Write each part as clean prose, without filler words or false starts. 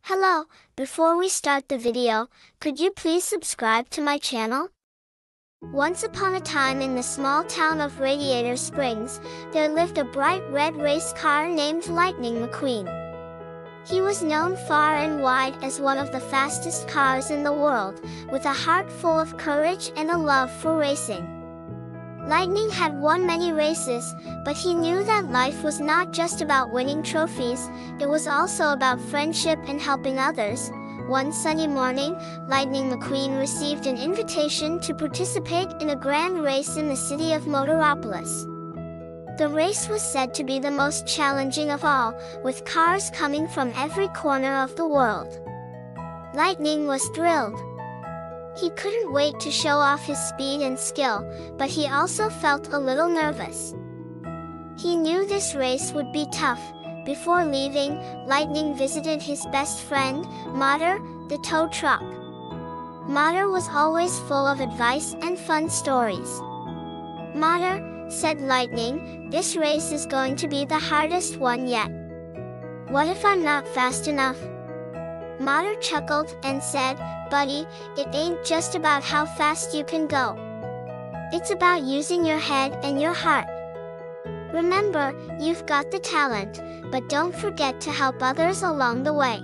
Hello, before we start the video, could you please subscribe to my channel? Once upon a time in the small town of Radiator Springs, there lived a bright red race car named Lightning McQueen. He was known far and wide as one of the fastest cars in the world, with a heart full of courage and a love for racing. Lightning had won many races, but he knew that life was not just about winning trophies, it was also about friendship and helping others. One sunny morning, Lightning McQueen received an invitation to participate in a grand race in the city of Motoropoulos. The race was said to be the most challenging of all, with cars coming from every corner of the world. Lightning was thrilled. He couldn't wait to show off his speed and skill, but he also felt a little nervous. He knew this race would be tough. Before leaving, Lightning visited his best friend, Motor, the tow truck. Motor was always full of advice and fun stories. "Motor," said Lightning, "this race is going to be the hardest one yet. What if I'm not fast enough?" Motor chuckled and said, "Buddy, it ain't just about how fast you can go. It's about using your head and your heart. Remember, you've got the talent, but don't forget to help others along the way.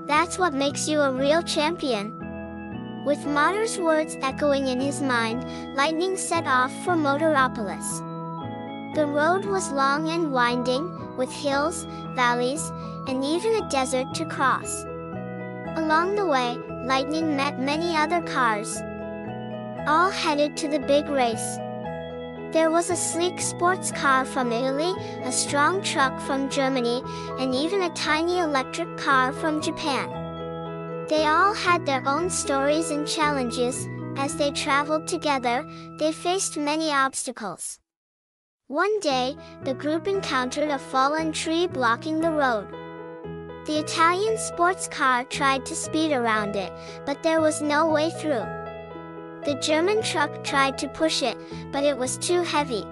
That's what makes you a real champion." With Motor's words echoing in his mind, Lightning set off for Motoropoulos. The road was long and winding, with hills, valleys, and even a desert to cross. Along the way, Lightning met many other cars, all headed to the big race. There was a sleek sports car from Italy, a strong truck from Germany, and even a tiny electric car from Japan. They all had their own stories and challenges. As they traveled together, they faced many obstacles. One day, the group encountered a fallen tree blocking the road. The Italian sports car tried to speed around it, but there was no way through. The German truck tried to push it, but it was too heavy.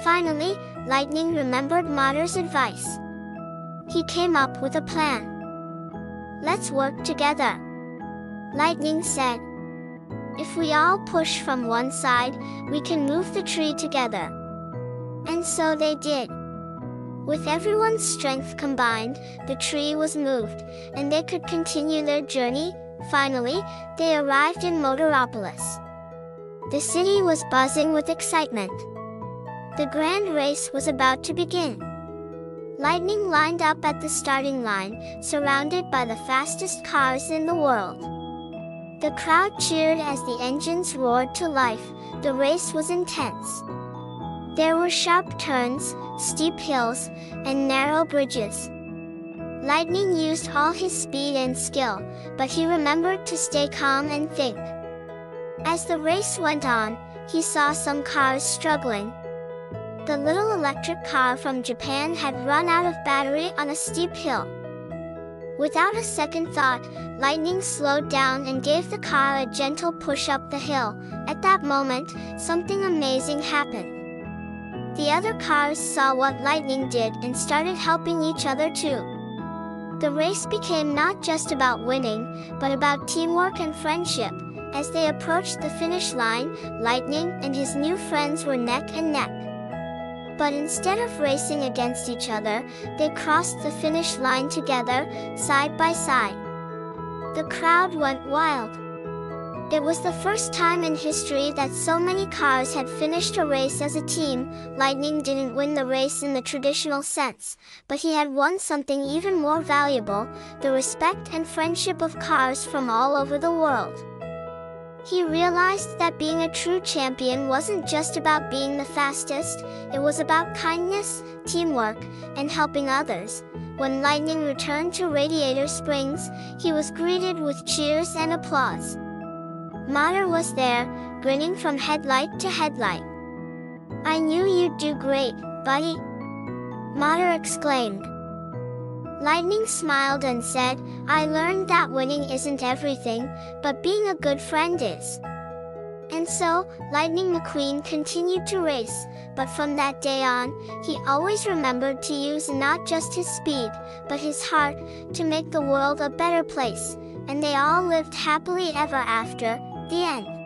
Finally, Lightning remembered Motor's advice. He came up with a plan. "Let's work together," Lightning said. "If we all push from one side, we can move the tree together." And so they did. With everyone's strength combined, the tree was moved, and they could continue their journey. Finally, they arrived in Motoropoulos. The city was buzzing with excitement. The grand race was about to begin. Lightning lined up at the starting line, surrounded by the fastest cars in the world. The crowd cheered as the engines roared to life. The race was intense. There were sharp turns, steep hills, and narrow bridges. Lightning used all his speed and skill, but he remembered to stay calm and think. As the race went on, he saw some cars struggling. The little electric car from Japan had run out of battery on a steep hill. Without a second thought, Lightning slowed down and gave the car a gentle push up the hill. At that moment, something amazing happened. The other cars saw what Lightning did and started helping each other too. The race became not just about winning, but about teamwork and friendship. As they approached the finish line, Lightning and his new friends were neck and neck. But instead of racing against each other, they crossed the finish line together, side by side. The crowd went wild. It was the first time in history that so many cars had finished a race as a team. Lightning didn't win the race in the traditional sense, but he had won something even more valuable, the respect and friendship of cars from all over the world. He realized that being a true champion wasn't just about being the fastest, it was about kindness, teamwork, and helping others. When Lightning returned to Radiator Springs, he was greeted with cheers and applause. Motor was there, grinning from headlight to headlight. "I knew you'd do great, buddy," Motor exclaimed. Lightning smiled and said, "I learned that winning isn't everything, but being a good friend is." And And so, Lightning McQueen continued to race, but from that day on, he always remembered to use not just his speed, but his heart, to make the world a better place. And they all lived happily ever after. The end.